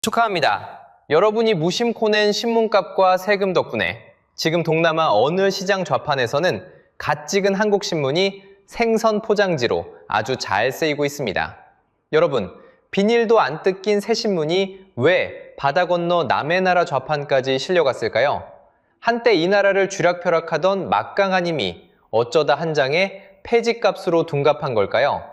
축하합니다. 여러분이 무심코 낸 신문값과 세금 덕분에 지금 동남아 어느 시장 좌판에서는 갓 찍은 한국 신문이 생선 포장지로 아주 잘 쓰이고 있습니다. 여러분, 비닐도 안 뜯긴 새 신문이 왜 바다 건너 남의 나라 좌판까지 실려갔을까요? 한때 이 나라를 쥐락펴락하던 막강한 힘이 어쩌다 한 장의 폐지값으로 둔갑한 걸까요?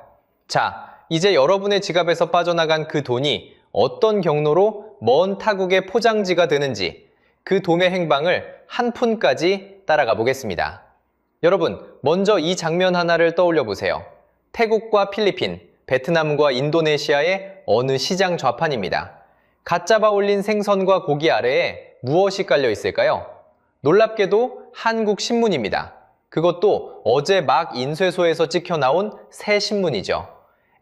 자, 이제 여러분의 지갑에서 빠져나간 그 돈이 어떤 경로로 먼 타국의 포장지가 되는지 그 도매 행방을 한 푼까지 따라가 보겠습니다. 여러분, 먼저 이 장면 하나를 떠올려 보세요. 태국과 필리핀, 베트남과 인도네시아의 어느 시장 좌판입니다. 갓 잡아 올린 생선과 고기 아래에 무엇이 깔려 있을까요? 놀랍게도 한국 신문입니다. 그것도 어제 막 인쇄소에서 찍혀 나온 새 신문이죠.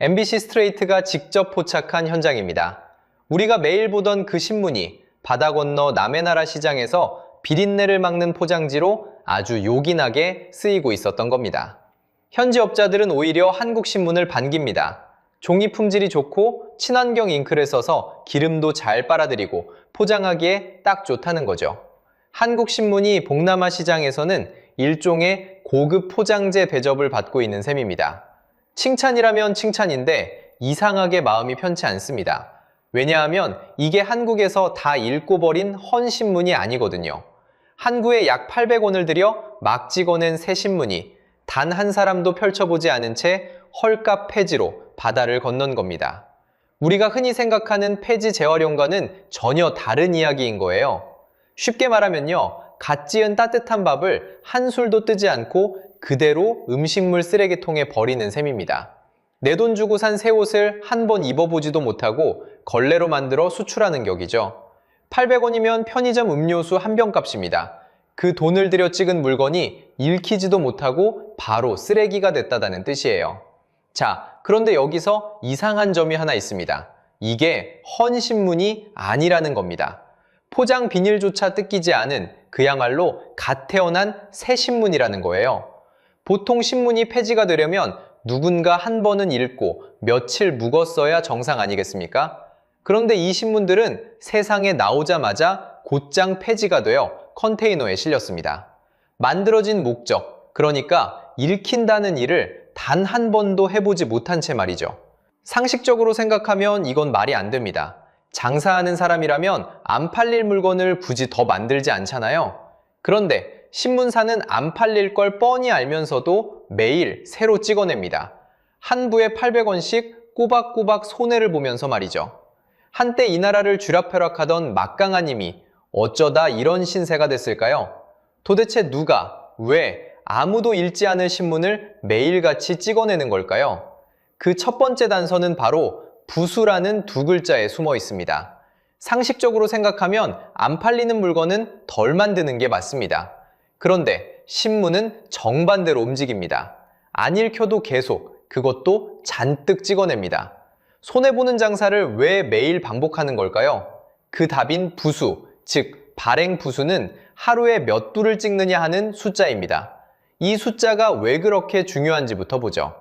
MBC 스트레이트가 직접 포착한 현장입니다. 우리가 매일 보던 그 신문이 바다 건너 남의 나라 시장에서 비린내를 막는 포장지로 아주 요긴하게 쓰이고 있었던 겁니다. 현지 업자들은 오히려 한국 신문을 반깁니다. 종이 품질이 좋고 친환경 잉크를 써서 기름도 잘 빨아들이고 포장하기에 딱 좋다는 거죠. 한국 신문이 동남아 시장에서는 일종의 고급 포장재 대접을 받고 있는 셈입니다. 칭찬이라면 칭찬인데 이상하게 마음이 편치 않습니다. 왜냐하면 이게 한국에서 다 읽고 버린 헌신문이 아니거든요. 한국에 약 800원을 들여 막 찍어낸 새 신문이 단 한 사람도 펼쳐보지 않은 채 헐값 폐지로 바다를 건넌 겁니다. 우리가 흔히 생각하는 폐지 재활용과는 전혀 다른 이야기인 거예요. 쉽게 말하면요, 갓 지은 따뜻한 밥을 한술도 뜨지 않고 그대로 음식물 쓰레기통에 버리는 셈입니다. 내 돈 주고 산 새 옷을 한 번 입어보지도 못하고 걸레로 만들어 수출하는 격이죠. 800원이면 편의점 음료수 한 병 값입니다. 그 돈을 들여 찍은 물건이 읽히지도 못하고 바로 쓰레기가 됐다는 뜻이에요. 자, 그런데 여기서 이상한 점이 하나 있습니다. 이게 헌신문이 아니라는 겁니다. 포장 비닐조차 뜯기지 않은 그야말로 갓 태어난 새 신문이라는 거예요. 보통 신문이 폐지가 되려면 누군가 한 번은 읽고 며칠 묵었어야 정상 아니겠습니까? 그런데 이 신문들은 세상에 나오자마자 곧장 폐지가 되어 컨테이너에 실렸습니다. 만들어진 목적, 그러니까 읽힌다는 일을 단 한 번도 해보지 못한 채 말이죠. 상식적으로 생각하면 이건 말이 안 됩니다. 장사하는 사람이라면 안 팔릴 물건을 굳이 더 만들지 않잖아요. 그런데 신문사는 안 팔릴 걸 뻔히 알면서도 매일 새로 찍어냅니다. 한 부에 800원씩 꼬박꼬박 손해를 보면서 말이죠. 한때 이 나라를 쥐락펴락하던 막강한 힘이 어쩌다 이런 신세가 됐을까요? 도대체 누가, 왜 아무도 읽지 않을 신문을 매일같이 찍어내는 걸까요? 그 첫 번째 단서는 바로 부수라는 두 글자에 숨어 있습니다. 상식적으로 생각하면 안 팔리는 물건은 덜 만드는 게 맞습니다. 그런데 신문은 정반대로 움직입니다. 안 읽혀도 계속, 그것도 잔뜩 찍어냅니다. 손해보는 장사를 왜 매일 반복하는 걸까요? 그 답인 부수, 즉 발행 부수는 하루에 몇 두를 찍느냐 하는 숫자입니다. 이 숫자가 왜 그렇게 중요한지부터 보죠.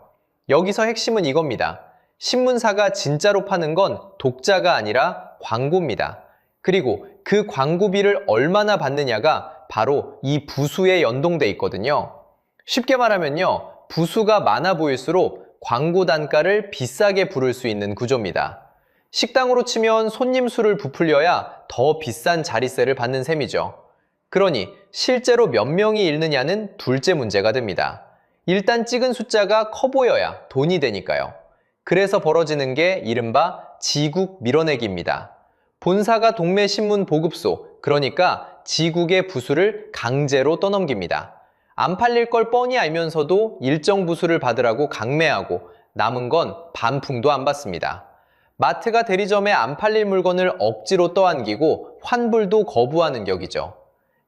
여기서 핵심은 이겁니다. 신문사가 진짜로 파는 건 독자가 아니라 광고입니다. 그리고 그 광고비를 얼마나 받느냐가 바로 이 부수에 연동돼 있거든요. 쉽게 말하면요, 부수가 많아 보일수록 광고 단가를 비싸게 부를 수 있는 구조입니다. 식당으로 치면 손님 수를 부풀려야 더 비싼 자릿세를 받는 셈이죠. 그러니 실제로 몇 명이 읽느냐는 둘째 문제가 됩니다. 일단 찍은 숫자가 커 보여야 돈이 되니까요. 그래서 벌어지는 게 이른바 지국 밀어내기입니다. 본사가 동매 신문 보급소, 그러니까 지국의 부수를 강제로 떠넘깁니다. 안 팔릴 걸 뻔히 알면서도 일정 부수를 받으라고 강매하고 남은 건 반풍도 안 받습니다. 마트가 대리점에 안 팔릴 물건을 억지로 떠안기고 환불도 거부하는 격이죠.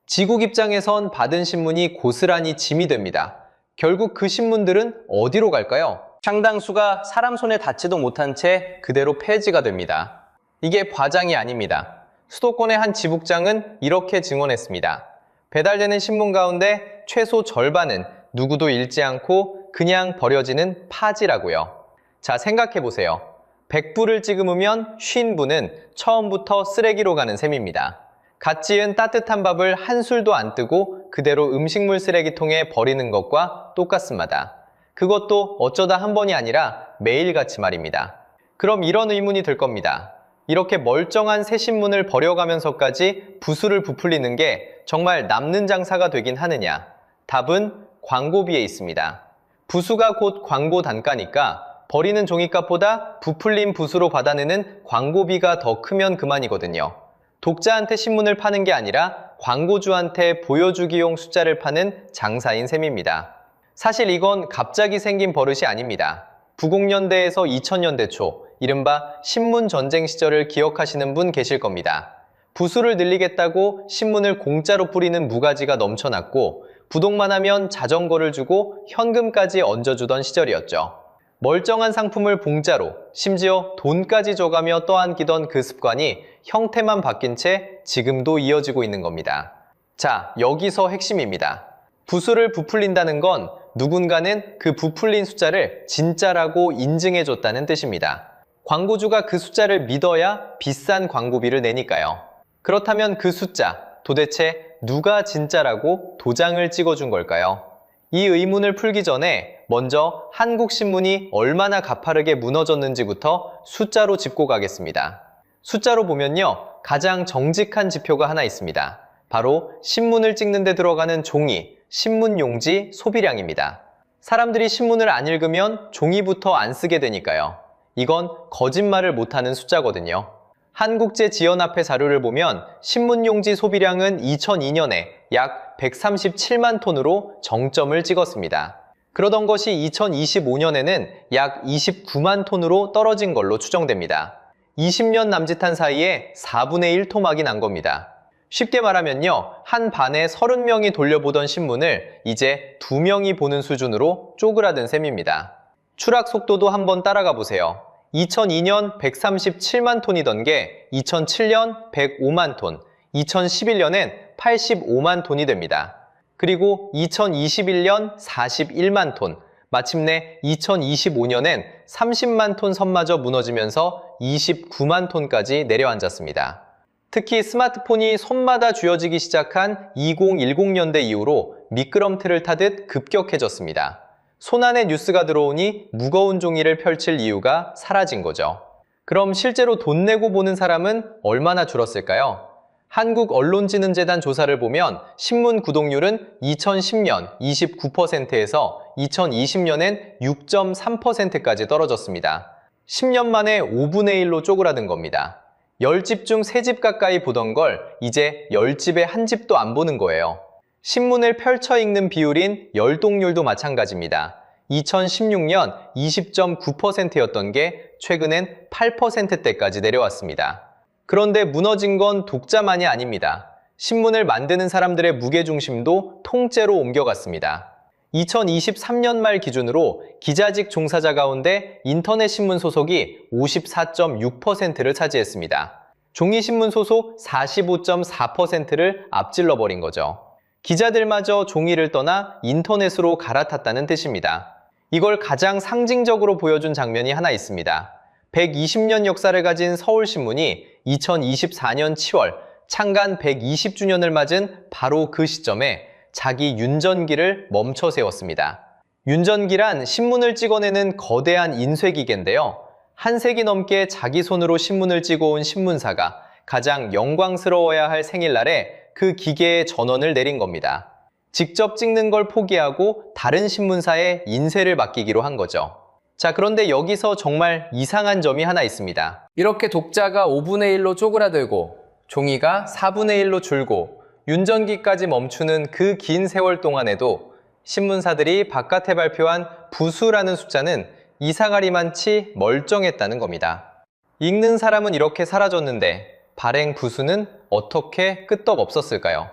지국 입장에선 받은 신문이 고스란히 짐이 됩니다. 결국 그 신문들은 어디로 갈까요? 상당수가 사람 손에 닿지도 못한 채 그대로 폐지가 됩니다. 이게 과장이 아닙니다. 수도권의 한 지북장은 이렇게 증언했습니다. 배달되는 신문 가운데 최소 절반은 누구도 읽지 않고 그냥 버려지는 파지라고요. 자, 생각해보세요. 100부를 찍으면 50부는 처음부터 쓰레기로 가는 셈입니다. 갓 지은 따뜻한 밥을 한 술도 안 뜨고 그대로 음식물 쓰레기통에 버리는 것과 똑같습니다. 그것도 어쩌다 한 번이 아니라 매일같이 말입니다. 그럼 이런 의문이 들 겁니다. 이렇게 멀쩡한 새 신문을 버려가면서까지 부수를 부풀리는 게 정말 남는 장사가 되긴 하느냐? 답은 광고비에 있습니다. 부수가 곧 광고 단가니까 버리는 종이값보다 부풀린 부수로 받아내는 광고비가 더 크면 그만이거든요. 독자한테 신문을 파는 게 아니라 광고주한테 보여주기용 숫자를 파는 장사인 셈입니다. 사실 이건 갑자기 생긴 버릇이 아닙니다. 90년대에서 2000년대 초, 이른바 신문전쟁 시절을 기억하시는 분 계실 겁니다. 부수를 늘리겠다고 신문을 공짜로 뿌리는 무가지가 넘쳐났고 부동만 하면 자전거를 주고 현금까지 얹어주던 시절이었죠. 멀쩡한 상품을 공짜로, 심지어 돈까지 줘가며 떠안기던 그 습관이 형태만 바뀐 채 지금도 이어지고 있는 겁니다. 자, 여기서 핵심입니다. 부수를 부풀린다는 건 누군가는 그 부풀린 숫자를 진짜라고 인증해줬다는 뜻입니다. 광고주가 그 숫자를 믿어야 비싼 광고비를 내니까요. 그렇다면 그 숫자, 도대체 누가 진짜라고 도장을 찍어준 걸까요? 이 의문을 풀기 전에 먼저 한국신문이 얼마나 가파르게 무너졌는지부터 숫자로 짚고 가겠습니다. 숫자로 보면요, 가장 정직한 지표가 하나 있습니다. 바로 신문을 찍는 데 들어가는 종이, 신문용지 소비량입니다. 사람들이 신문을 안 읽으면 종이부터 안 쓰게 되니까요. 이건 거짓말을 못하는 숫자거든요. 한국제지연합회 자료를 보면 신문용지 소비량은 2002년에 약 137만 톤으로 정점을 찍었습니다. 그러던 것이 2025년에는 약 29만 톤으로 떨어진 걸로 추정됩니다. 20년 남짓한 사이에 4분의 1 토막이 난 겁니다. 쉽게 말하면요, 한 반에 30명이 돌려보던 신문을 이제 2명이 보는 수준으로 쪼그라든 셈입니다. 추락 속도도 한번 따라가 보세요. 2002년 137만 톤이던 게 2007년 105만 톤, 2011년엔 85만 톤이 됩니다. 그리고 2021년 41만 톤, 마침내 2025년엔 30만 톤 선마저 무너지면서 29만 톤까지 내려앉았습니다. 특히 스마트폰이 손마다 쥐어지기 시작한 2010년대 이후로 미끄럼틀을 타듯 급격해졌습니다. 손안에 뉴스가 들어오니 무거운 종이를 펼칠 이유가 사라진 거죠. 그럼 실제로 돈 내고 보는 사람은 얼마나 줄었을까요? 한국언론진흥재단 조사를 보면 신문 구독률은 2010년 29%에서 2020년엔 6.3%까지 떨어졌습니다. 10년 만에 5분의 1로 쪼그라든 겁니다. 10집 중 3집 가까이 보던 걸 이제 10집에 한 집도 안 보는 거예요. 신문을 펼쳐 읽는 비율인 열독률도 마찬가지입니다. 2016년 20.9%였던 게 최근엔 8%대까지 내려왔습니다. 그런데 무너진 건 독자만이 아닙니다. 신문을 만드는 사람들의 무게중심도 통째로 옮겨갔습니다. 2023년 말 기준으로 기자직 종사자 가운데 인터넷 신문 소속이 54.6%를 차지했습니다. 종이신문 소속 45.4%를 앞질러버린 거죠. 기자들마저 종이를 떠나 인터넷으로 갈아탔다는 뜻입니다. 이걸 가장 상징적으로 보여준 장면이 하나 있습니다. 120년 역사를 가진 서울신문이 2024년 7월 창간 120주년을 맞은 바로 그 시점에 자기 윤전기를 멈춰 세웠습니다. 윤전기란 신문을 찍어내는 거대한 인쇄기계인데요. 한 세기 넘게 자기 손으로 신문을 찍어온 신문사가 가장 영광스러워야 할 생일날에 그 기계에 전원을 내린 겁니다. 직접 찍는 걸 포기하고 다른 신문사에 인쇄를 맡기기로 한 거죠. 자, 그런데 여기서 정말 이상한 점이 하나 있습니다. 이렇게 독자가 5분의 1로 쪼그라들고 종이가 4분의 1로 줄고 윤전기까지 멈추는 그 긴 세월 동안에도 신문사들이 바깥에 발표한 부수라는 숫자는 이상하리만치 멀쩡했다는 겁니다. 읽는 사람은 이렇게 사라졌는데 발행 부수는 어떻게 끄떡없었을까요?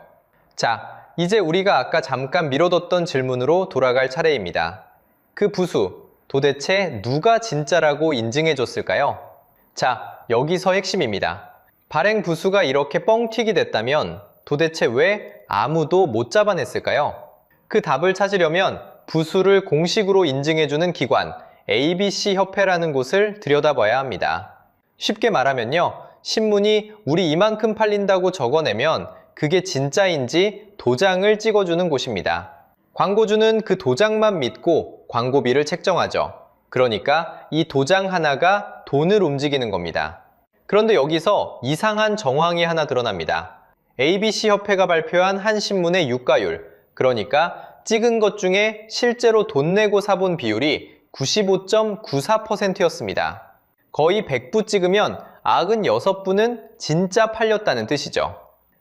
자, 이제 우리가 아까 잠깐 미뤄뒀던 질문으로 돌아갈 차례입니다. 그 부수, 도대체 누가 진짜라고 인증해줬을까요? 자, 여기서 핵심입니다. 발행 부수가 이렇게 뻥튀기 됐다면 도대체 왜 아무도 못 잡아냈을까요? 그 답을 찾으려면 부수를 공식으로 인증해주는 기관, ABC 협회라는 곳을 들여다봐야 합니다. 쉽게 말하면요, 신문이 우리 이만큼 팔린다고 적어내면 그게 진짜인지 도장을 찍어주는 곳입니다. 광고주는 그 도장만 믿고 광고비를 책정하죠. 그러니까 이 도장 하나가 돈을 움직이는 겁니다. 그런데 여기서 이상한 정황이 하나 드러납니다. ABC 협회가 발표한 한 신문의 유가율, 그러니까 찍은 것 중에 실제로 돈 내고 사본 비율이 95.94%였습니다. 거의 100부 찍으면 96부는 진짜 팔렸다는 뜻이죠.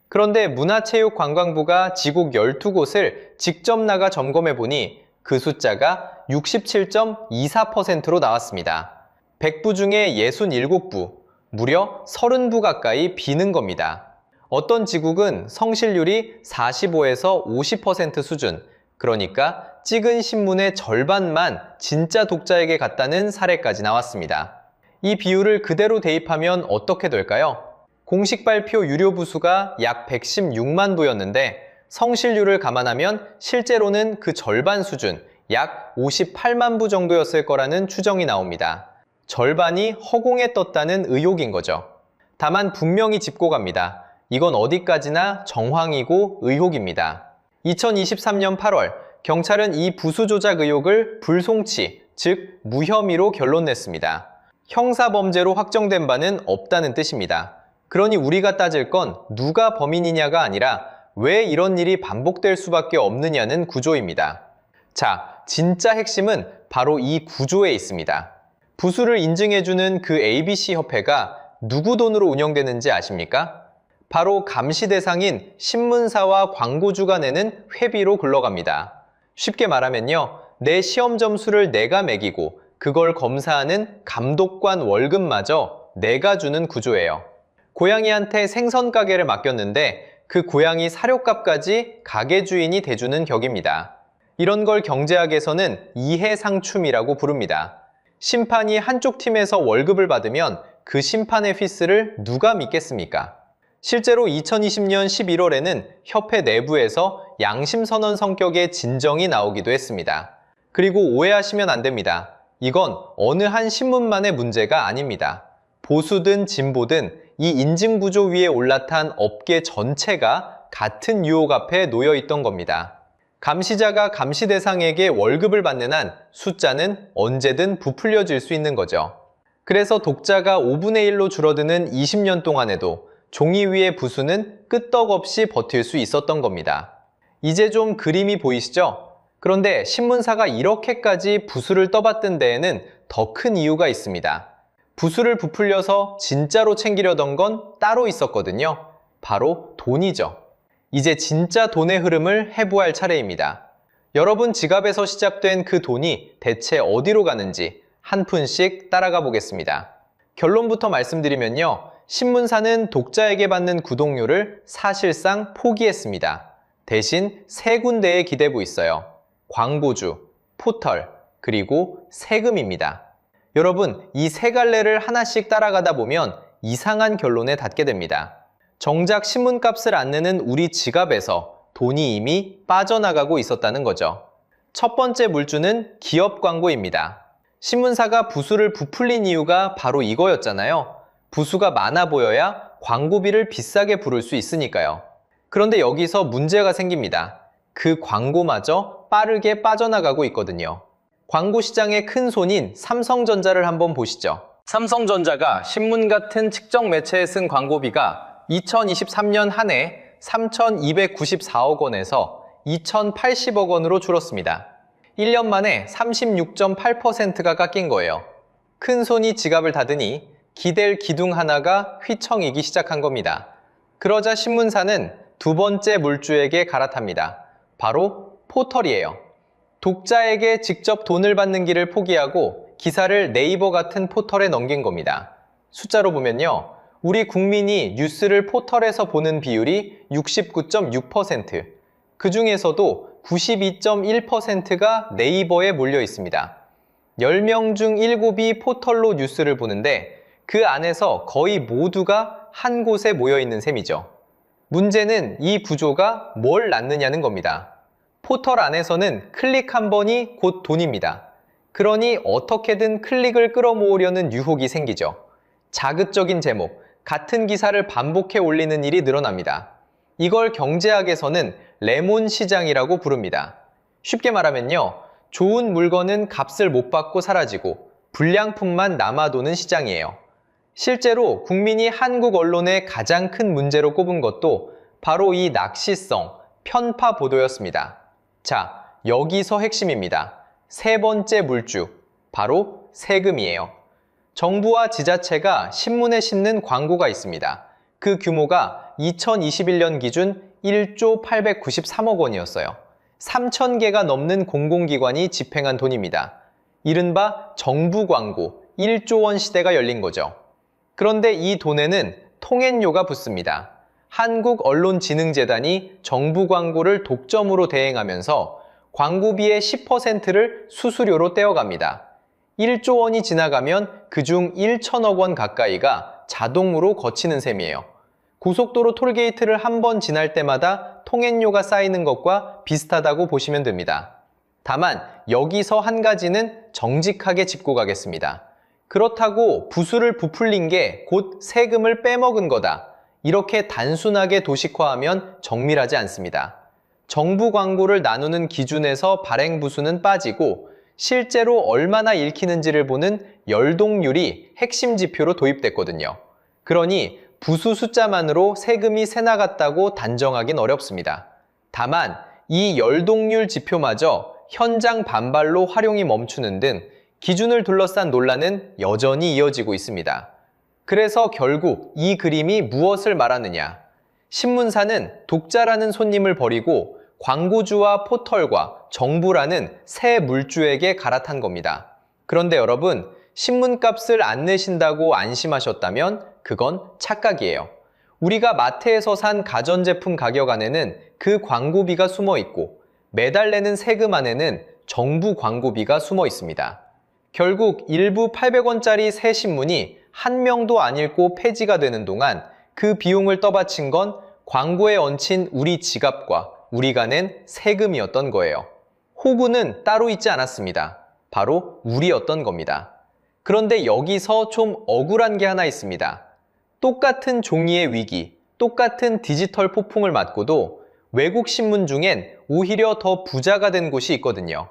그런데 문화체육관광부가 지국 12곳을 직접 나가 점검해 보니 그 숫자가 67.24%로 나왔습니다. 100부 중에 67부, 무려 30부 가까이 비는 겁니다. 어떤 지국은 성실률이 45에서 50% 수준, 그러니까 찍은 신문의 절반만 진짜 독자에게 갔다는 사례까지 나왔습니다. 이 비율을 그대로 대입하면 어떻게 될까요? 공식 발표 유료 부수가 약 116만 부였는데 성실률을 감안하면 실제로는 그 절반 수준, 약 58만 부 정도였을 거라는 추정이 나옵니다. 절반이 허공에 떴다는 의혹인 거죠. 다만 분명히 짚고 갑니다. 이건 어디까지나 정황이고 의혹입니다. 2023년 8월, 경찰은 이 부수 조작 의혹을 불송치, 즉 무혐의로 결론 냈습니다. 형사범죄로 확정된 바는 없다는 뜻입니다. 그러니 우리가 따질 건 누가 범인이냐가 아니라 왜 이런 일이 반복될 수밖에 없느냐는 구조입니다. 자, 진짜 핵심은 바로 이 구조에 있습니다. 부수를 인증해주는 그 ABC 협회가 누구 돈으로 운영되는지 아십니까? 바로 감시 대상인 신문사와 광고주가 내는 회비로 굴러갑니다. 쉽게 말하면요, 내 시험 점수를 내가 매기고 그걸 검사하는 감독관 월급마저 내가 주는 구조예요. 고양이한테 생선 가게를 맡겼는데 그 고양이 사료값까지 가게 주인이 대주는 격입니다. 이런 걸 경제학에서는 이해상충이라고 부릅니다. 심판이 한쪽 팀에서 월급을 받으면 그 심판의 피스를 누가 믿겠습니까? 실제로 2020년 11월에는 협회 내부에서 양심선언 성격의 진정이 나오기도 했습니다. 그리고 오해하시면 안 됩니다. 이건 어느 한 신문만의 문제가 아닙니다. 보수든 진보든 이 인증구조 위에 올라탄 업계 전체가 같은 유혹 앞에 놓여 있던 겁니다. 감시자가 감시 대상에게 월급을 받는 한 숫자는 언제든 부풀려질 수 있는 거죠. 그래서 독자가 5분의 1로 줄어드는 20년 동안에도 종이 위의 부수는 끄떡없이 버틸 수 있었던 겁니다. 이제 좀 그림이 보이시죠? 그런데 신문사가 이렇게까지 부수를 떠받든 데에는 더 큰 이유가 있습니다. 부수를 부풀려서 진짜로 챙기려던 건 따로 있었거든요. 바로 돈이죠. 이제 진짜 돈의 흐름을 해부할 차례입니다. 여러분 지갑에서 시작된 그 돈이 대체 어디로 가는지 한 푼씩 따라가 보겠습니다. 결론부터 말씀드리면요. 신문사는 독자에게 받는 구독료를 사실상 포기했습니다. 대신 세 군데에 기대고 있어요. 광고주, 포털, 그리고 세금입니다. 여러분, 이 세 갈래를 하나씩 따라가다 보면 이상한 결론에 닿게 됩니다. 정작 신문값을 안 내는 우리 지갑에서 돈이 이미 빠져나가고 있었다는 거죠. 첫 번째 물주는 기업 광고입니다. 신문사가 부수를 부풀린 이유가 바로 이거였잖아요. 부수가 많아 보여야 광고비를 비싸게 부를 수 있으니까요. 그런데 여기서 문제가 생깁니다. 그 광고마저 빠르게 빠져나가고 있거든요. 광고 시장의 큰 손인 삼성전자를 한번 보시죠. 삼성전자가 신문 같은 측정 매체에 쓴 광고비가 2023년 한 해 3,294억 원에서 2,080억 원으로 줄었습니다. 1년 만에 36.8%가 깎인 거예요. 큰 손이 지갑을 닫으니 기댈 기둥 하나가 휘청이기 시작한 겁니다. 그러자 신문사는 두 번째 물주에게 갈아탑니다. 바로 포털이에요. 독자에게 직접 돈을 받는 길을 포기하고 기사를 네이버 같은 포털에 넘긴 겁니다. 숫자로 보면요. 우리 국민이 뉴스를 포털에서 보는 비율이 69.6%, 그 중에서도 92.1%가 네이버에 몰려 있습니다. 10명 중 7이 포털로 뉴스를 보는데 그 안에서 거의 모두가 한 곳에 모여 있는 셈이죠. 문제는 이 구조가 뭘 낳느냐는 겁니다. 포털 안에서는 클릭 한 번이 곧 돈입니다. 그러니 어떻게든 클릭을 끌어모으려는 유혹이 생기죠. 자극적인 제목, 같은 기사를 반복해 올리는 일이 늘어납니다. 이걸 경제학에서는 레몬 시장이라고 부릅니다. 쉽게 말하면요, 좋은 물건은 값을 못 받고 사라지고 불량품만 남아도는 시장이에요. 실제로 국민이 한국 언론의 가장 큰 문제로 꼽은 것도 바로 이 낚시성, 편파 보도였습니다. 자, 여기서 핵심입니다. 세 번째 물주, 바로 세금이에요. 정부와 지자체가 신문에 싣는 광고가 있습니다. 그 규모가 2021년 기준 1조 893억 원이었어요. 3,000개가 넘는 공공기관이 집행한 돈입니다. 이른바 정부 광고 1조 원 시대가 열린 거죠. 그런데 이 돈에는 통행료가 붙습니다. 한국언론진흥재단이 정부 광고를 독점으로 대행하면서 광고비의 10%를 수수료로 떼어갑니다. 1조 원이 지나가면 그중 1천억 원 가까이가 자동으로 거치는 셈이에요. 고속도로 톨게이트를 한 번 지날 때마다 통행료가 쌓이는 것과 비슷하다고 보시면 됩니다. 다만 여기서 한 가지는 정직하게 짚고 가겠습니다. 그렇다고 부수를 부풀린 게 곧 세금을 빼먹은 거다. 이렇게 단순하게 도식화하면 정밀하지 않습니다. 정부 광고를 나누는 기준에서 발행 부수는 빠지고 실제로 얼마나 읽히는지를 보는 열동률이 핵심 지표로 도입됐거든요. 그러니 부수 숫자만으로 세금이 새 나갔다고 단정하긴 어렵습니다. 다만 이 열동률 지표마저 현장 반발로 활용이 멈추는 등 기준을 둘러싼 논란은 여전히 이어지고 있습니다. 그래서 결국 이 그림이 무엇을 말하느냐? 신문사는 독자라는 손님을 버리고 광고주와 포털과 정부라는 새 물주에게 갈아탄 겁니다. 그런데 여러분, 신문값을 안 내신다고 안심하셨다면 그건 착각이에요. 우리가 마트에서 산 가전제품 가격 안에는 그 광고비가 숨어 있고 매달 내는 세금 안에는 정부 광고비가 숨어 있습니다. 결국 일부 800원짜리 새 신문이 한 명도 안 읽고 폐지가 되는 동안 그 비용을 떠받친 건 광고에 얹힌 우리 지갑과 우리가 낸 세금이었던 거예요. 호구는 따로 있지 않았습니다. 바로 우리였던 겁니다. 그런데 여기서 좀 억울한 게 하나 있습니다. 똑같은 종이의 위기, 똑같은 디지털 폭풍을 맞고도 외국 신문 중엔 오히려 더 부자가 된 곳이 있거든요.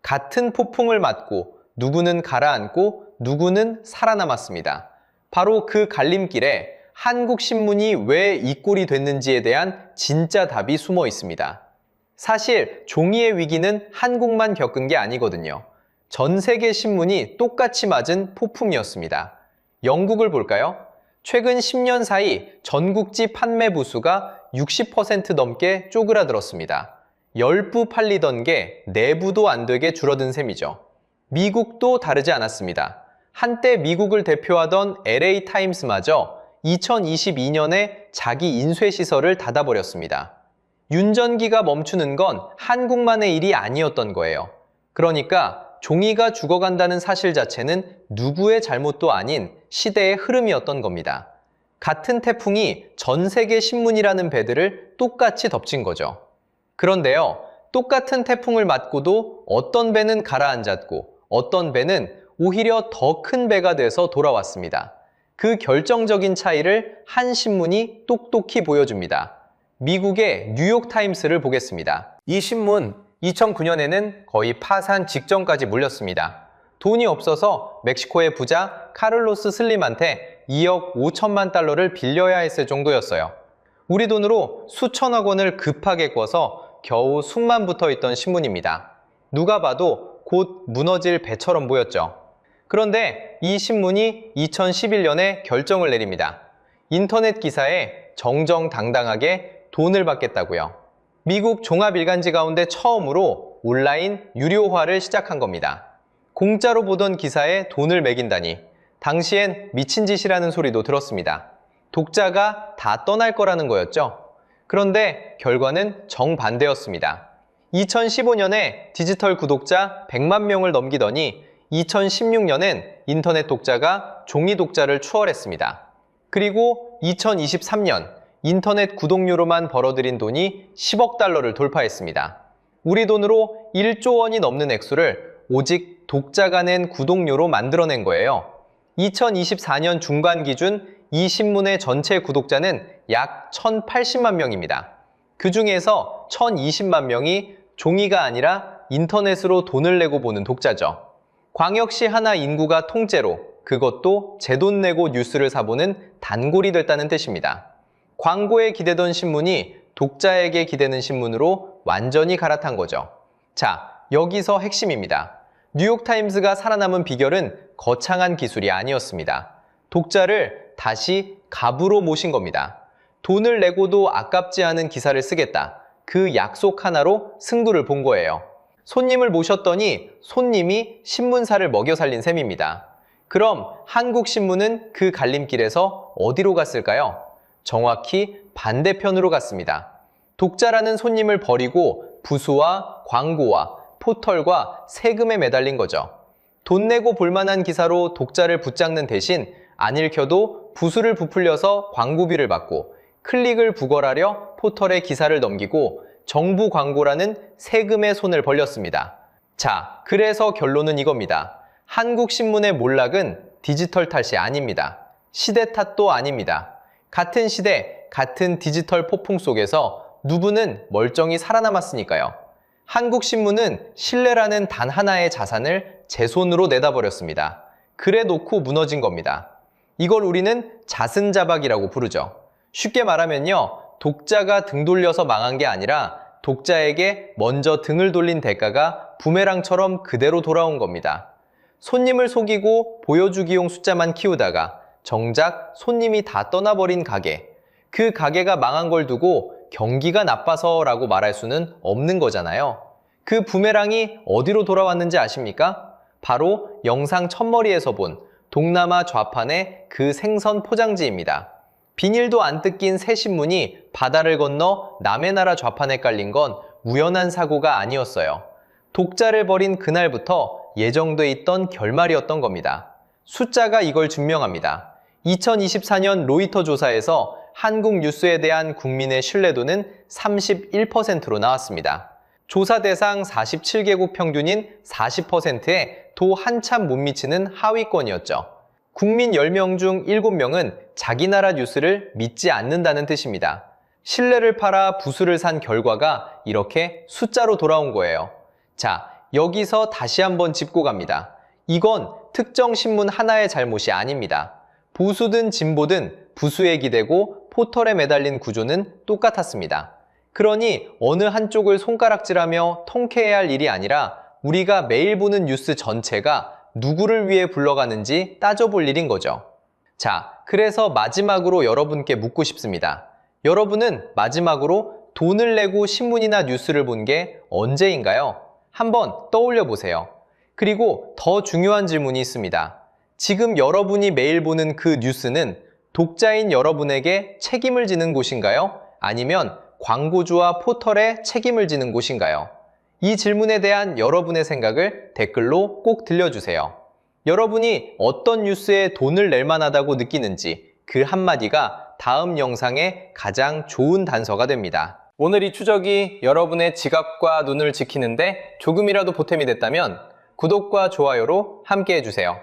같은 폭풍을 맞고 누구는 가라앉고 누구는 살아남았습니다. 바로 그 갈림길에 한국 신문이 왜 이 꼴이 됐는지에 대한 진짜 답이 숨어 있습니다. 사실 종이의 위기는 한국만 겪은 게 아니거든요. 전 세계 신문이 똑같이 맞은 폭풍이었습니다. 영국을 볼까요? 최근 10년 사이 전국지 판매 부수가 60% 넘게 쪼그라들었습니다. 10부 팔리던 게 4부도 안 되게 줄어든 셈이죠. 미국도 다르지 않았습니다. 한때 미국을 대표하던 LA 타임스마저 2022년에 자기 인쇄시설을 닫아버렸습니다. 윤전기가 멈추는 건 한국만의 일이 아니었던 거예요. 그러니까 종이가 죽어간다는 사실 자체는 누구의 잘못도 아닌 시대의 흐름이었던 겁니다. 같은 태풍이 전 세계 신문이라는 배들을 똑같이 덮친 거죠. 그런데요, 똑같은 태풍을 맞고도 어떤 배는 가라앉았고 어떤 배는 오히려 더 큰 배가 돼서 돌아왔습니다. 그 결정적인 차이를 한 신문이 똑똑히 보여줍니다. 미국의 뉴욕타임스를 보겠습니다. 이 신문 2009년에는 거의 파산 직전까지 몰렸습니다. 돈이 없어서 멕시코의 부자 카를로스 슬림한테 2억 5천만 달러를 빌려야 했을 정도였어요. 우리 돈으로 수천억 원을 급하게 꿔서 겨우 숨만 붙어 있던 신문입니다. 누가 봐도 곧 무너질 배처럼 보였죠. 그런데 이 신문이 2011년에 결정을 내립니다. 인터넷 기사에 정정당당하게 돈을 받겠다고요. 미국 종합일간지 가운데 처음으로 온라인 유료화를 시작한 겁니다. 공짜로 보던 기사에 돈을 매긴다니 당시엔 미친 짓이라는 소리도 들었습니다. 독자가 다 떠날 거라는 거였죠. 그런데 결과는 정반대였습니다. 2015년에 디지털 구독자 100만 명을 넘기더니 2016년엔 인터넷 독자가 종이 독자를 추월했습니다. 그리고 2023년 인터넷 구독료로만 벌어들인 돈이 10억 달러를 돌파했습니다. 우리 돈으로 1조 원이 넘는 액수를 오직 독자가 낸 구독료로 만들어낸 거예요. 2024년 중반 기준 이 신문의 전체 구독자는 약 1,080만 명입니다. 그 중에서 1,020만 명이 종이가 아니라 인터넷으로 돈을 내고 보는 독자죠. 광역시 하나 인구가 통째로, 그것도 제 돈 내고 뉴스를 사보는 단골이 됐다는 뜻입니다. 광고에 기대던 신문이 독자에게 기대는 신문으로 완전히 갈아탄 거죠. 자, 여기서 핵심입니다. 뉴욕타임스가 살아남은 비결은 거창한 기술이 아니었습니다. 독자를 다시 갑으로 모신 겁니다. 돈을 내고도 아깝지 않은 기사를 쓰겠다. 그 약속 하나로 승부를 본 거예요. 손님을 모셨더니 손님이 신문사를 먹여 살린 셈입니다. 그럼 한국신문은 그 갈림길에서 어디로 갔을까요? 정확히 반대편으로 갔습니다. 독자라는 손님을 버리고 부수와 광고와 포털과 세금에 매달린 거죠. 돈 내고 볼만한 기사로 독자를 붙잡는 대신 안 읽혀도 부수를 부풀려서 광고비를 받고 클릭을 부걸하려 포털에 기사를 넘기고 정부 광고라는 세금의 손을 벌렸습니다. 자, 그래서 결론은 이겁니다. 한국신문의 몰락은 디지털 탓이 아닙니다. 시대 탓도 아닙니다. 같은 시대, 같은 디지털 폭풍 속에서 누구는 멀쩡히 살아남았으니까요. 한국신문은 신뢰라는 단 하나의 자산을 제 손으로 내다버렸습니다. 그래 놓고 무너진 겁니다. 이걸 우리는 자승자박이라고 부르죠. 쉽게 말하면요, 독자가 등 돌려서 망한 게 아니라 독자에게 먼저 등을 돌린 대가가 부메랑처럼 그대로 돌아온 겁니다. 손님을 속이고 보여주기용 숫자만 키우다가 정작 손님이 다 떠나버린 가게, 그 가게가 망한 걸 두고 경기가 나빠서라고 말할 수는 없는 거잖아요. 그 부메랑이 어디로 돌아왔는지 아십니까? 바로 영상 첫머리에서 본 동남아 좌판의 그 생선 포장지입니다. 비닐도 안 뜯긴 새 신문이 바다를 건너 남의 나라 좌판에 깔린 건 우연한 사고가 아니었어요. 독자를 버린 그날부터 예정돼 있던 결말이었던 겁니다. 숫자가 이걸 증명합니다. 2024년 로이터 조사에서 한국 뉴스에 대한 국민의 신뢰도는 31%로 나왔습니다. 조사 대상 47개국 평균인 40%에 도 한참 못 미치는 하위권이었죠. 국민 10명 중 7명은 자기 나라 뉴스를 믿지 않는다는 뜻입니다. 신뢰를 팔아 부수를 산 결과가 이렇게 숫자로 돌아온 거예요. 자, 여기서 다시 한번 짚고 갑니다. 이건 특정 신문 하나의 잘못이 아닙니다. 보수든 진보든 부수에 기대고 포털에 매달린 구조는 똑같았습니다. 그러니 어느 한쪽을 손가락질하며 통쾌해야 할 일이 아니라 우리가 매일 보는 뉴스 전체가 누구를 위해 굴러가는지 따져볼 일인 거죠. 자, 그래서 마지막으로 여러분께 묻고 싶습니다. 여러분은 마지막으로 돈을 내고 신문이나 뉴스를 본 게 언제인가요? 한번 떠올려 보세요. 그리고 더 중요한 질문이 있습니다. 지금 여러분이 매일 보는 그 뉴스는 독자인 여러분에게 책임을 지는 곳인가요? 아니면 광고주와 포털에 책임을 지는 곳인가요? 이 질문에 대한 여러분의 생각을 댓글로 꼭 들려주세요. 여러분이 어떤 뉴스에 돈을 낼 만하다고 느끼는지 그 한마디가 다음 영상의 가장 좋은 단서가 됩니다. 오늘 이 추적이 여러분의 지갑과 눈을 지키는데 조금이라도 보탬이 됐다면 구독과 좋아요로 함께 해주세요.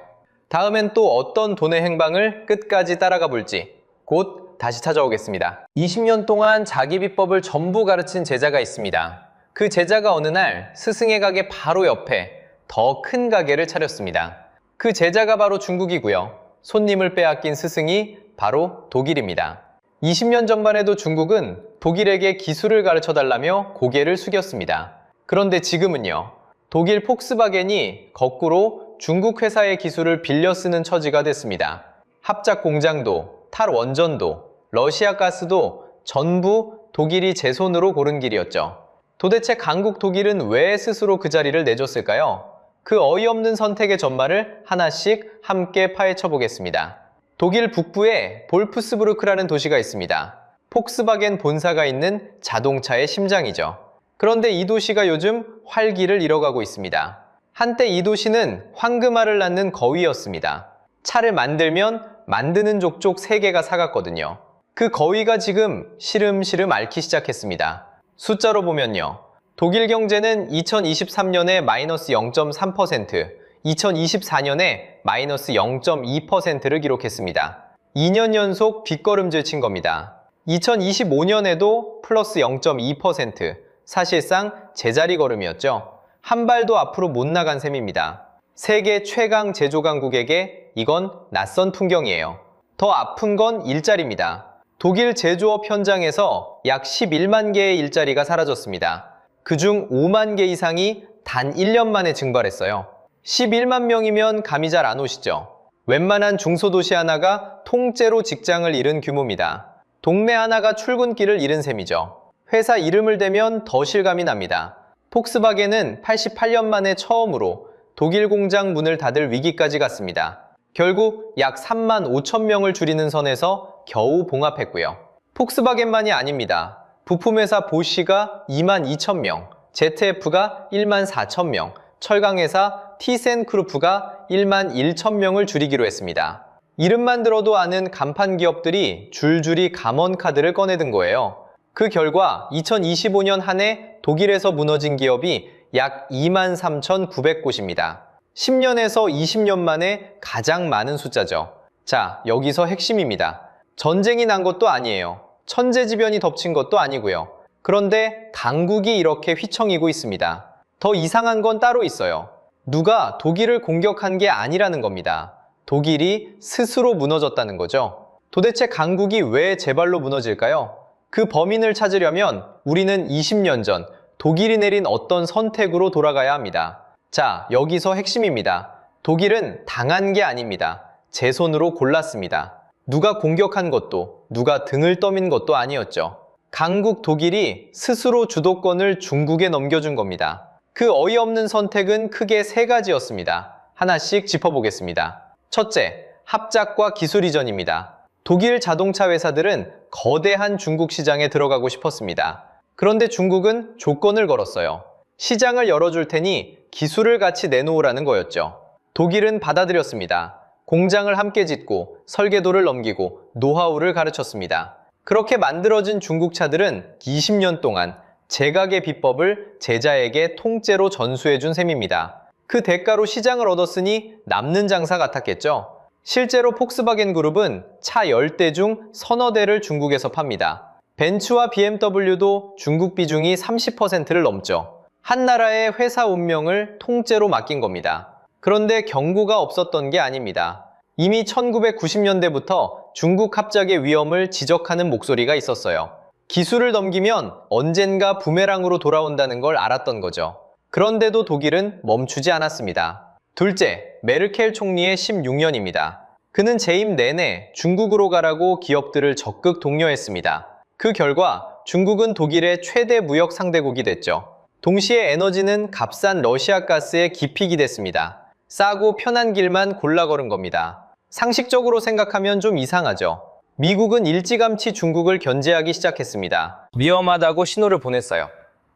다음엔 또 어떤 돈의 행방을 끝까지 따라가 볼지 곧 다시 찾아오겠습니다. 20년 동안 자기 비법을 전부 가르친 제자가 있습니다. 그 제자가 어느 날 스승의 가게 바로 옆에 더 큰 가게를 차렸습니다. 그 제자가 바로 중국이고요. 손님을 빼앗긴 스승이 바로 독일입니다. 20년 전만 해도 중국은 독일에게 기술을 가르쳐달라며 고개를 숙였습니다. 그런데 지금은요. 독일 폭스바겐이 거꾸로 중국 회사의 기술을 빌려 쓰는 처지가 됐습니다. 합작 공장도, 탈원전도, 러시아 가스도 전부 독일이 제 손으로 고른 길이었죠. 도대체 강국 독일은 왜 스스로 그 자리를 내줬을까요? 그 어이없는 선택의 전말을 하나씩 함께 파헤쳐 보겠습니다. 독일 북부에 볼프스부르크라는 도시가 있습니다. 폭스바겐 본사가 있는 자동차의 심장이죠. 그런데 이 도시가 요즘 활기를 잃어가고 있습니다. 한때 이 도시는 황금알을 낳는 거위였습니다. 차를 만들면 만드는 족족 세계가 사갔거든요. 그 거위가 지금 시름시름 앓기 시작했습니다. 숫자로 보면요. 독일 경제는 2023년에 마이너스 0.3%, 2024년에 마이너스 0.2%를 기록했습니다. 2년 연속 뒷걸음질 친 겁니다. 2025년에도 플러스 0.2%, 사실상 제자리 걸음이었죠. 한 발도 앞으로 못 나간 셈입니다. 세계 최강 제조 강국에게 이건 낯선 풍경이에요. 더 아픈 건 일자리입니다. 독일 제조업 현장에서 약 11만 개의 일자리가 사라졌습니다. 그중 5만 개 이상이 단 1년 만에 증발했어요. 11만 명이면 감이 잘 안 오시죠? 웬만한 중소도시 하나가 통째로 직장을 잃은 규모입니다. 동네 하나가 출근길을 잃은 셈이죠. 회사 이름을 대면 더 실감이 납니다. 폭스바겐은 88년 만에 처음으로 독일 공장 문을 닫을 위기까지 갔습니다. 결국 약 3만 5천 명을 줄이는 선에서 겨우 봉합했고요. 폭스바겐만이 아닙니다. 부품회사 보쉬가 2만 2천 명, ZF가 1만 4천 명, 철강회사 티센크루프가 1만 1천 명을 줄이기로 했습니다. 이름만 들어도 아는 간판 기업들이 줄줄이 감원카드를 꺼내든 거예요. 그 결과 2025년 한 해 독일에서 무너진 기업이 약 2만 3,900곳입니다. 10년에서 20년 만에 가장 많은 숫자죠. 자, 여기서 핵심입니다. 전쟁이 난 것도 아니에요. 천재지변이 덮친 것도 아니고요. 그런데 강국이 이렇게 휘청이고 있습니다. 더 이상한 건 따로 있어요. 누가 독일을 공격한 게 아니라는 겁니다. 독일이 스스로 무너졌다는 거죠. 도대체 강국이 왜 제 발로 무너질까요? 그 범인을 찾으려면 우리는 20년 전 독일이 내린 어떤 선택으로 돌아가야 합니다. 자, 여기서 핵심입니다. 독일은 당한 게 아닙니다. 제 손으로 골랐습니다. 누가 공격한 것도, 누가 등을 떠민 것도 아니었죠. 강국 독일이 스스로 주도권을 중국에 넘겨준 겁니다. 그 어이없는 선택은 크게 세 가지였습니다. 하나씩 짚어보겠습니다. 첫째, 합작과 기술 이전입니다. 독일 자동차 회사들은 거대한 중국 시장에 들어가고 싶었습니다. 그런데 중국은 조건을 걸었어요. 시장을 열어줄 테니 기술을 같이 내놓으라는 거였죠. 독일은 받아들였습니다. 공장을 함께 짓고 설계도를 넘기고 노하우를 가르쳤습니다. 그렇게 만들어진 중국 차들은 20년 동안 제각의 비법을 제자에게 통째로 전수해준 셈입니다. 그 대가로 시장을 얻었으니 남는 장사 같았겠죠. 실제로 폭스바겐 그룹은 차 10대 중 서너 대를 중국에서 팝니다. 벤츠와 BMW도 중국 비중이 30%를 넘죠. 한 나라의 회사 운명을 통째로 맡긴 겁니다. 그런데 경고가 없었던 게 아닙니다. 이미 1990년대부터 중국 합작의 위험을 지적하는 목소리가 있었어요. 기술을 넘기면 언젠가 부메랑으로 돌아온다는 걸 알았던 거죠. 그런데도 독일은 멈추지 않았습니다. 둘째, 메르켈 총리의 16년입니다. 그는 재임 내내 중국으로 가라고 기업들을 적극 독려했습니다. 그 결과 중국은 독일의 최대 무역 상대국이 됐죠. 동시에 에너지는 값싼 러시아 가스에 깊이 기댔습니다. 싸고 편한 길만 골라 걸은 겁니다. 상식적으로 생각하면 좀 이상하죠. 미국은 일찌감치 중국을 견제하기 시작했습니다. 위험하다고 신호를 보냈어요.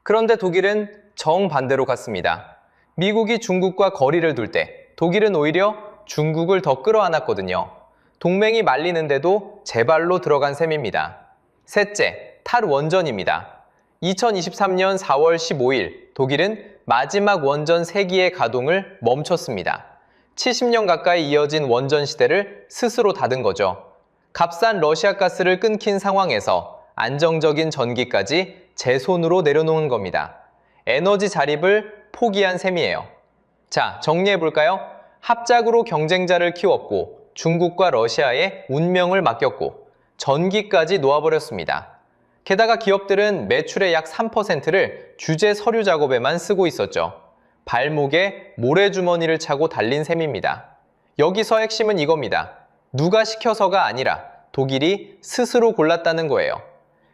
그런데 독일은 정반대로 갔습니다. 미국이 중국과 거리를 둘 때 독일은 오히려 중국을 더 끌어안았거든요. 동맹이 말리는데도 제 발로 들어간 셈입니다. 셋째, 탈원전입니다. 2023년 4월 15일 독일은 마지막 원전 3기의 가동을 멈췄습니다. 70년 가까이 이어진 원전 시대를 스스로 닫은 거죠. 값싼 러시아 가스를 끊긴 상황에서 안정적인 전기까지 제 손으로 내려놓은 겁니다. 에너지 자립을 포기한 셈이에요. 자, 정리해볼까요? 합작으로 경쟁자를 키웠고 중국과 러시아에 운명을 맡겼고 전기까지 놓아버렸습니다. 게다가 기업들은 매출의 약 3%를 주재 서류 작업에만 쓰고 있었죠. 발목에 모래주머니를 차고 달린 셈입니다. 여기서 핵심은 이겁니다. 누가 시켜서가 아니라 독일이 스스로 골랐다는 거예요.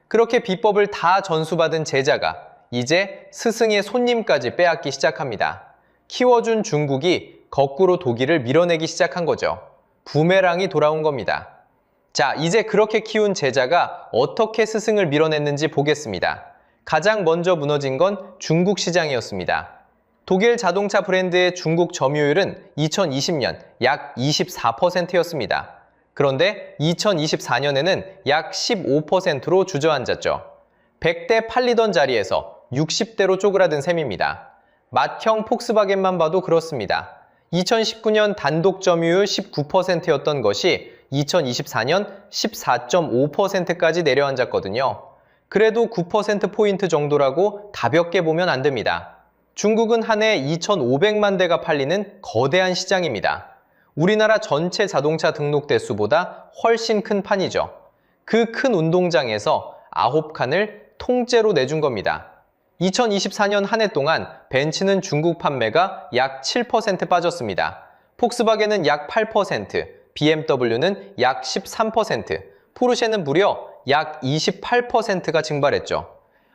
그렇게 비법을 다 전수받은 제자가 이제 스승의 손님까지 빼앗기 시작합니다. 키워준 중국이 거꾸로 독일을 밀어내기 시작한 거죠. 부메랑이 돌아온 겁니다. 자, 이제 그렇게 키운 제자가 어떻게 스승을 밀어냈는지 보겠습니다. 가장 먼저 무너진 건 중국 시장이었습니다. 독일 자동차 브랜드의 중국 점유율은 2020년 약 24%였습니다. 그런데 2024년에는 약 15%로 주저앉았죠. 100대 팔리던 자리에서 60대로 쪼그라든 셈입니다. 맏형 폭스바겐만 봐도 그렇습니다. 2019년 단독 점유율 19%였던 것이 2024년 14.5%까지 내려앉았거든요. 그래도 9%포인트 정도라고 가볍게 보면 안 됩니다. 중국은 한 해 2,500만 대가 팔리는 거대한 시장입니다. 우리나라 전체 자동차 등록 대수보다 훨씬 큰 판이죠. 그 큰 운동장에서 9칸을 통째로 내준 겁니다. 2024년 한 해 동안 벤츠는 중국 판매가 약 7% 빠졌습니다. 폭스바겐은 약 8%, BMW는 약 13%, 포르쉐는 무려 약 28%가 증발했죠.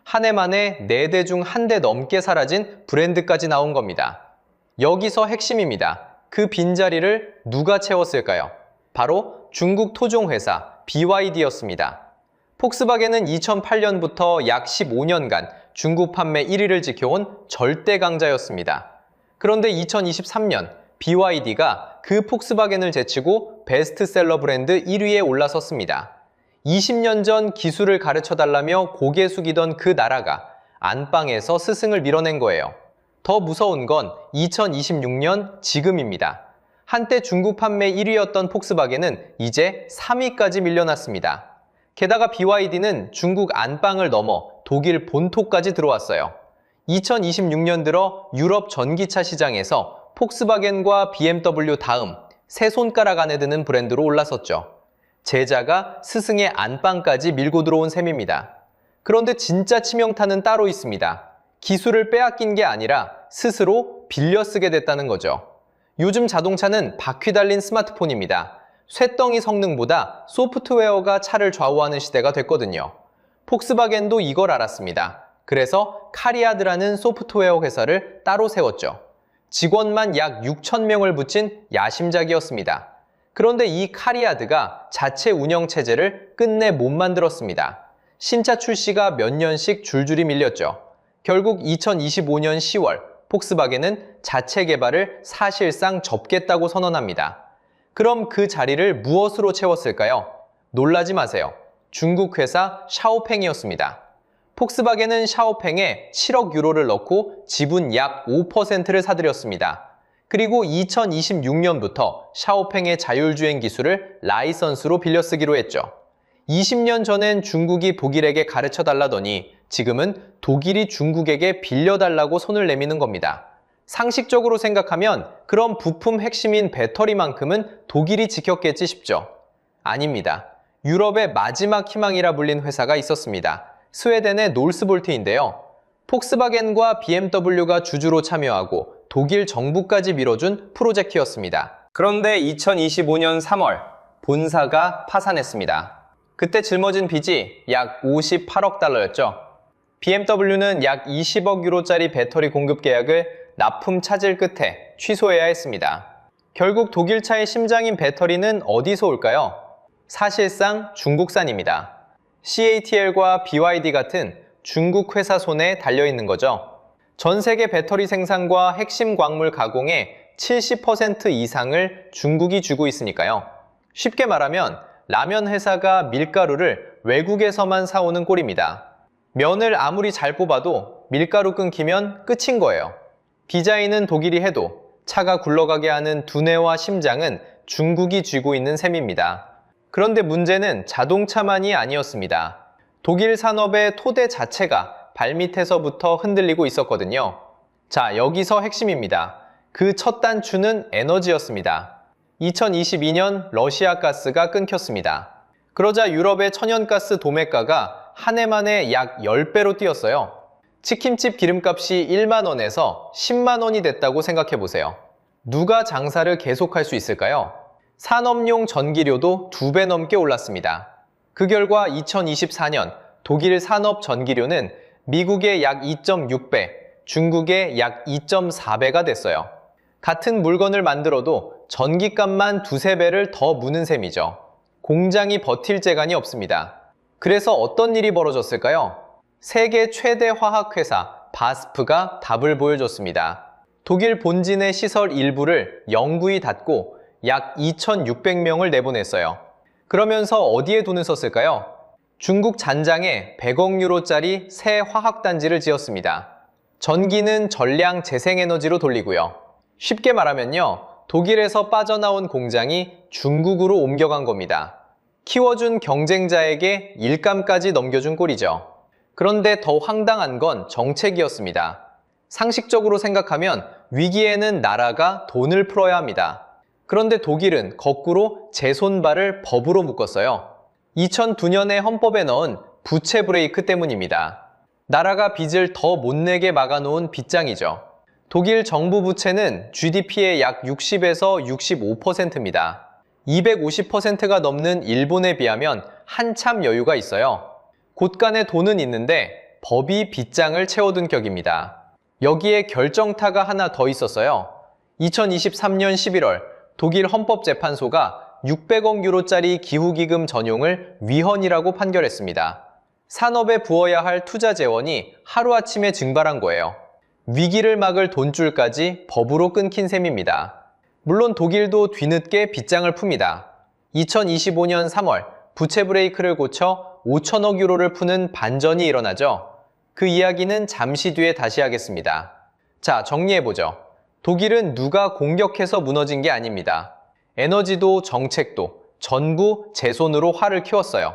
한 해 만에 4대 중 1대 넘게 사라진 브랜드까지 나온 겁니다. 여기서 핵심입니다. 그 빈자리를 누가 채웠을까요? 바로 중국 토종회사 BYD였습니다. 폭스바겐은 2008년부터 약 15년간 중국 판매 1위를 지켜온 절대 강자였습니다. 그런데 2023년 BYD가 그 폭스바겐을 제치고 베스트셀러 브랜드 1위에 올라섰습니다. 20년 전 기술을 가르쳐달라며 고개 숙이던 그 나라가 안방에서 스승을 밀어낸 거예요. 더 무서운 건 2026년 지금입니다. 한때 중국 판매 1위였던 폭스바겐은 이제 3위까지 밀려났습니다. 게다가 BYD는 중국 안방을 넘어 독일 본토까지 들어왔어요. 2026년 들어 유럽 전기차 시장에서 폭스바겐과 BMW 다음 세 손가락 안에 드는 브랜드로 올라섰죠. 제자가 스승의 안방까지 밀고 들어온 셈입니다. 그런데 진짜 치명타는 따로 있습니다. 기술을 빼앗긴 게 아니라 스스로 빌려 쓰게 됐다는 거죠. 요즘 자동차는 바퀴 달린 스마트폰입니다. 쇳덩이 성능보다 소프트웨어가 차를 좌우하는 시대가 됐거든요. 폭스바겐도 이걸 알았습니다. 그래서 카리아드라는 소프트웨어 회사를 따로 세웠죠. 직원만 약 6,000명을 붙인 야심작이었습니다. 그런데 이 카리아드가 자체 운영 체제를 끝내 못 만들었습니다. 신차 출시가 몇 년씩 줄줄이 밀렸죠. 결국 2025년 10월 폭스바겐은 자체 개발을 사실상 접겠다고 선언합니다. 그럼 그 자리를 무엇으로 채웠을까요? 놀라지 마세요. 중국 회사 샤오팽이었습니다. 폭스바겐은 샤오팽에 7억 유로를 넣고 지분 약 5%를 사들였습니다. 그리고 2026년부터 샤오팽의 자율주행 기술을 라이선스로 빌려쓰기로 했죠. 20년 전엔 중국이 독일에게 가르쳐달라더니 지금은 독일이 중국에게 빌려달라고 손을 내미는 겁니다. 상식적으로 생각하면 그럼 부품 핵심인 배터리만큼은 독일이 지켰겠지 싶죠. 아닙니다. 유럽의 마지막 희망이라 불린 회사가 있었습니다. 스웨덴의 노스볼트인데요. 폭스바겐과 BMW가 주주로 참여하고 독일 정부까지 밀어준 프로젝트였습니다. 그런데 2025년 3월 본사가 파산했습니다. 그때 짊어진 빚이 약 58억 달러였죠. BMW는 약 20억 유로짜리 배터리 공급 계약을 납품 차질 끝에 취소해야 했습니다. 결국 독일차의 심장인 배터리는 어디서 올까요? 사실상 중국산입니다. CATL과 BYD 같은 중국 회사 손에 달려있는 거죠. 전 세계 배터리 생산과 핵심 광물 가공의 70% 이상을 중국이 쥐고 있으니까요. 쉽게 말하면 라면 회사가 밀가루를 외국에서만 사오는 꼴입니다. 면을 아무리 잘 뽑아도 밀가루 끊기면 끝인 거예요. 디자인은 독일이 해도 차가 굴러가게 하는 두뇌와 심장은 중국이 쥐고 있는 셈입니다. 그런데 문제는 자동차만이 아니었습니다. 독일 산업의 토대 자체가 발밑에서부터 흔들리고 있었거든요. 자, 여기서 핵심입니다. 그 첫 단추는 에너지였습니다. 2022년 러시아 가스가 끊겼습니다. 그러자 유럽의 천연가스 도매가가 한 해 만에 약 10배로 뛰었어요. 치킨집 기름값이 1만 원에서 10만 원이 됐다고 생각해보세요. 누가 장사를 계속할 수 있을까요? 산업용 전기료도 2배 넘게 올랐습니다. 그 결과 2024년 독일 산업 전기료는 미국의 약 2.6배, 중국의 약 2.4배가 됐어요. 같은 물건을 만들어도 전기값만 2~3배를 더 무는 셈이죠. 공장이 버틸 재간이 없습니다. 그래서 어떤 일이 벌어졌을까요? 세계 최대 화학회사 바스프가 답을 보여줬습니다. 독일 본진의 시설 일부를 영구히 닫고 약 2,600명을 내보냈어요. 그러면서 어디에 돈을 썼을까요? 중국 잔장에 100억 유로짜리 새 화학단지를 지었습니다. 전기는 전량 재생에너지로 돌리고요. 쉽게 말하면요, 독일에서 빠져나온 공장이 중국으로 옮겨간 겁니다. 키워준 경쟁자에게 일감까지 넘겨준 꼴이죠. 그런데 더 황당한 건 정책이었습니다. 상식적으로 생각하면 위기에는 나라가 돈을 풀어야 합니다. 그런데 독일은 거꾸로 제 손발을 법으로 묶었어요. 2002년에 헌법에 넣은 부채 브레이크 때문입니다. 나라가 빚을 더 못 내게 막아놓은 빚장이죠. 독일 정부 부채는 GDP의 약 60에서 65%입니다. 250%가 넘는 일본에 비하면 한참 여유가 있어요. 곳간에 돈은 있는데 법이 빚장을 채워둔 격입니다. 여기에 결정타가 하나 더 있었어요. 2023년 11월 독일 헌법재판소가 600억 유로짜리 기후기금 전용을 위헌이라고 판결했습니다. 산업에 부어야 할 투자 재원이 하루아침에 증발한 거예요. 위기를 막을 돈줄까지 법으로 끊긴 셈입니다. 물론 독일도 뒤늦게 빚장을 풉니다. 2025년 3월 부채 브레이크를 고쳐 5천억 유로를 푸는 반전이 일어나죠. 그 이야기는 잠시 뒤에 다시 하겠습니다. 자, 정리해보죠. 독일은 누가 공격해서 무너진 게 아닙니다. 에너지도 정책도 전부 제 손으로 활을 키웠어요.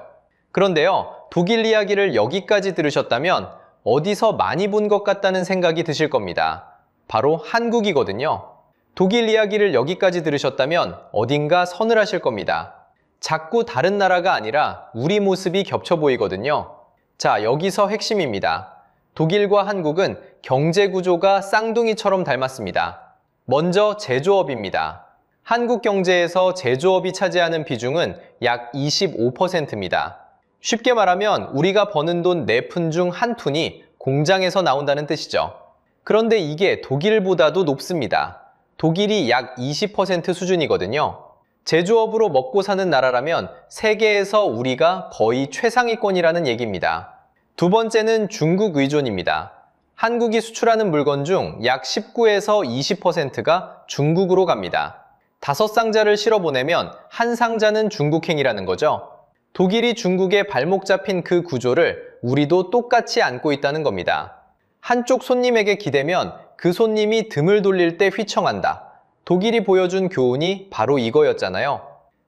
그런데요, 독일 이야기를 여기까지 들으셨다면 어디서 많이 본 것 같다는 생각이 드실 겁니다. 바로 한국이거든요. 독일 이야기를 여기까지 들으셨다면 어딘가 서늘하실 겁니다. 자꾸 다른 나라가 아니라 우리 모습이 겹쳐 보이거든요. 자, 여기서 핵심입니다. 독일과 한국은 경제 구조가 쌍둥이처럼 닮았습니다. 먼저 제조업입니다. 한국 경제에서 제조업이 차지하는 비중은 약 25%입니다. 쉽게 말하면 우리가 버는 돈 4푼 중 1푼이 공장에서 나온다는 뜻이죠. 그런데 이게 독일보다도 높습니다. 독일이 약 20% 수준이거든요. 제조업으로 먹고 사는 나라라면 세계에서 우리가 거의 최상위권이라는 얘기입니다. 두 번째는 중국 의존입니다. 한국이 수출하는 물건 중 약 19에서 20%가 중국으로 갑니다. 5상자를 실어보내면 한 상자는 중국행이라는 거죠. 독일이 중국에 발목 잡힌 그 구조를 우리도 똑같이 안고 있다는 겁니다. 한쪽 손님에게 기대면 그 손님이 등을 돌릴 때 휘청한다. 독일이 보여준 교훈이 바로 이거였잖아요.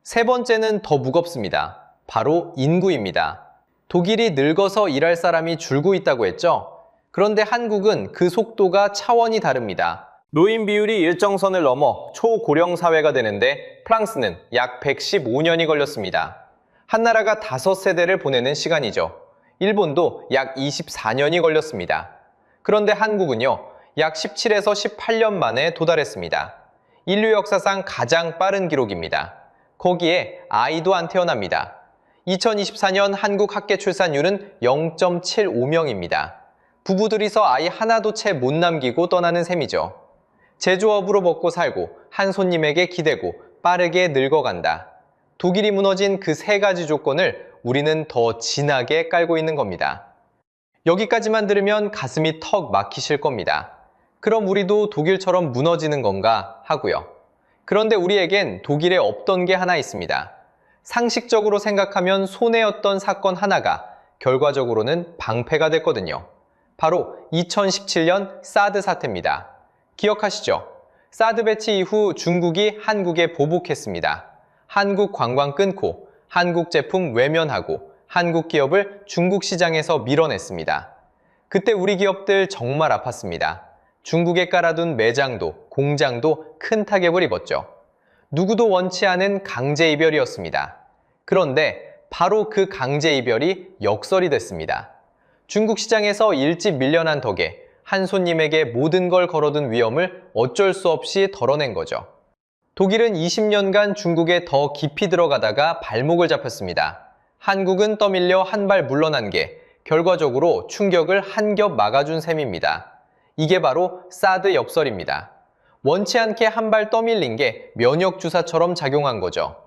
세 번째는 더 무겁습니다. 바로 인구입니다. 독일이 늙어서 일할 사람이 줄고 있다고 했죠? 그런데 한국은 그 속도가 차원이 다릅니다. 노인 비율이 일정 선을 넘어 초고령 사회가 되는데 프랑스는 약 115년이 걸렸습니다. 한 나라가 5세대를 보내는 시간이죠. 일본도 약 24년이 걸렸습니다. 그런데 한국은요, 약 17에서 18년 만에 도달했습니다. 인류 역사상 가장 빠른 기록입니다. 거기에 아이도 안 태어납니다. 2024년 한국 학계 출산율은 0.75명입니다. 부부들이서 아이 하나도 채 못 남기고 떠나는 셈이죠. 제조업으로 먹고 살고 한 손님에게 기대고 빠르게 늙어간다. 독일이 무너진 그 3가지 조건을 우리는 더 진하게 깔고 있는 겁니다. 여기까지만 들으면 가슴이 턱 막히실 겁니다. 그럼 우리도 독일처럼 무너지는 건가 하고요. 그런데 우리에겐 독일에 없던 게 하나 있습니다. 상식적으로 생각하면 손해였던 사건 하나가 결과적으로는 방패가 됐거든요. 바로 2017년 사드 사태입니다. 기억하시죠? 사드 배치 이후 중국이 한국에 보복했습니다. 한국 관광 끊고 한국 제품 외면하고 한국 기업을 중국 시장에서 밀어냈습니다. 그때 우리 기업들 정말 아팠습니다. 중국에 깔아둔 매장도 공장도 큰 타격을 입었죠. 누구도 원치 않은 강제 이별이었습니다. 그런데 바로 그 강제 이별이 역설이 됐습니다. 중국 시장에서 일찍 밀려난 덕에 한 손님에게 모든 걸 걸어둔 위험을 어쩔 수 없이 덜어낸 거죠. 독일은 20년간 중국에 더 깊이 들어가다가 발목을 잡혔습니다. 한국은 떠밀려 한 발 물러난 게 결과적으로 충격을 한 겹 막아준 셈입니다. 이게 바로 사드 역설입니다. 원치 않게 한 발 떠밀린 게 면역 주사처럼 작용한 거죠.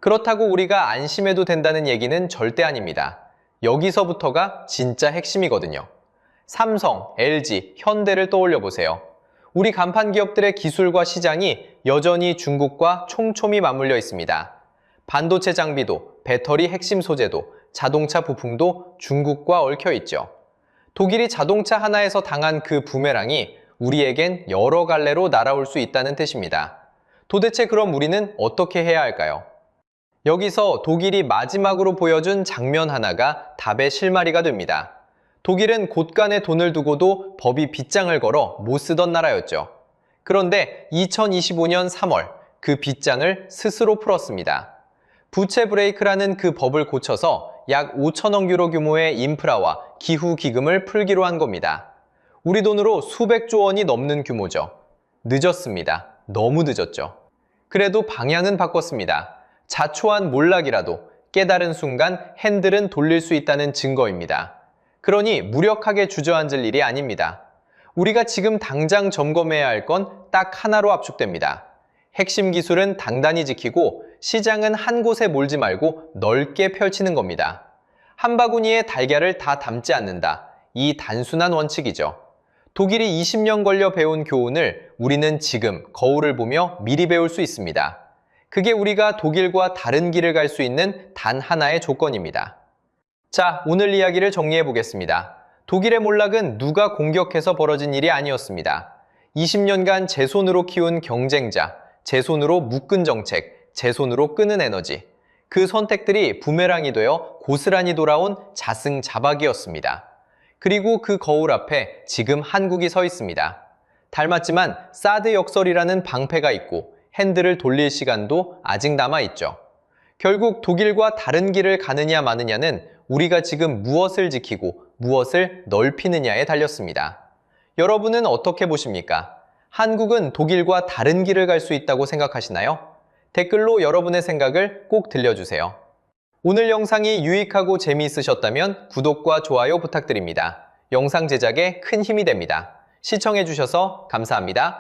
그렇다고 우리가 안심해도 된다는 얘기는 절대 아닙니다. 여기서부터가 진짜 핵심이거든요. 삼성, LG, 현대를 떠올려 보세요. 우리 간판 기업들의 기술과 시장이 여전히 중국과 촘촘히 맞물려 있습니다. 반도체 장비도, 배터리 핵심 소재도, 자동차 부품도 중국과 얽혀 있죠. 독일이 자동차 하나에서 당한 그 부메랑이 우리에겐 여러 갈래로 날아올 수 있다는 뜻입니다. 도대체 그럼 우리는 어떻게 해야 할까요? 여기서 독일이 마지막으로 보여준 장면 하나가 답의 실마리가 됩니다. 독일은 곳간에 돈을 두고도 법이 빗장을 걸어 못 쓰던 나라였죠. 그런데 2025년 3월 그 빗장을 스스로 풀었습니다. 부채 브레이크라는 그 법을 고쳐서 약 5천억 유로 규모의 인프라와 기후 기금을 풀기로 한 겁니다. 우리 돈으로 수백조 원이 넘는 규모죠. 늦었습니다. 너무 늦었죠. 그래도 방향은 바꿨습니다. 자초한 몰락이라도 깨달은 순간 핸들은 돌릴 수 있다는 증거입니다. 그러니 무력하게 주저앉을 일이 아닙니다. 우리가 지금 당장 점검해야 할 건 딱 하나로 압축됩니다. 핵심 기술은 단단히 지키고 시장은 한 곳에 몰지 말고 넓게 펼치는 겁니다. 한 바구니에 달걀을 다 담지 않는다. 이 단순한 원칙이죠. 독일이 20년 걸려 배운 교훈을 우리는 지금 거울을 보며 미리 배울 수 있습니다. 그게 우리가 독일과 다른 길을 갈 수 있는 단 하나의 조건입니다. 자, 오늘 이야기를 정리해 보겠습니다. 독일의 몰락은 누가 공격해서 벌어진 일이 아니었습니다. 20년간 제 손으로 키운 경쟁자, 제 손으로 묶은 정책, 제 손으로 끄는 에너지. 그 선택들이 부메랑이 되어 고스란히 돌아온 자승자박이었습니다. 그리고 그 거울 앞에 지금 한국이 서 있습니다. 닮았지만 사드 역설이라는 방패가 있고 핸들을 돌릴 시간도 아직 남아있죠. 결국 독일과 다른 길을 가느냐 마느냐는 우리가 지금 무엇을 지키고 무엇을 넓히느냐에 달렸습니다. 여러분은 어떻게 보십니까? 한국은 독일과 다른 길을 갈 수 있다고 생각하시나요? 댓글로 여러분의 생각을 꼭 들려주세요. 오늘 영상이 유익하고 재미있으셨다면 구독과 좋아요 부탁드립니다. 영상 제작에 큰 힘이 됩니다. 시청해주셔서 감사합니다.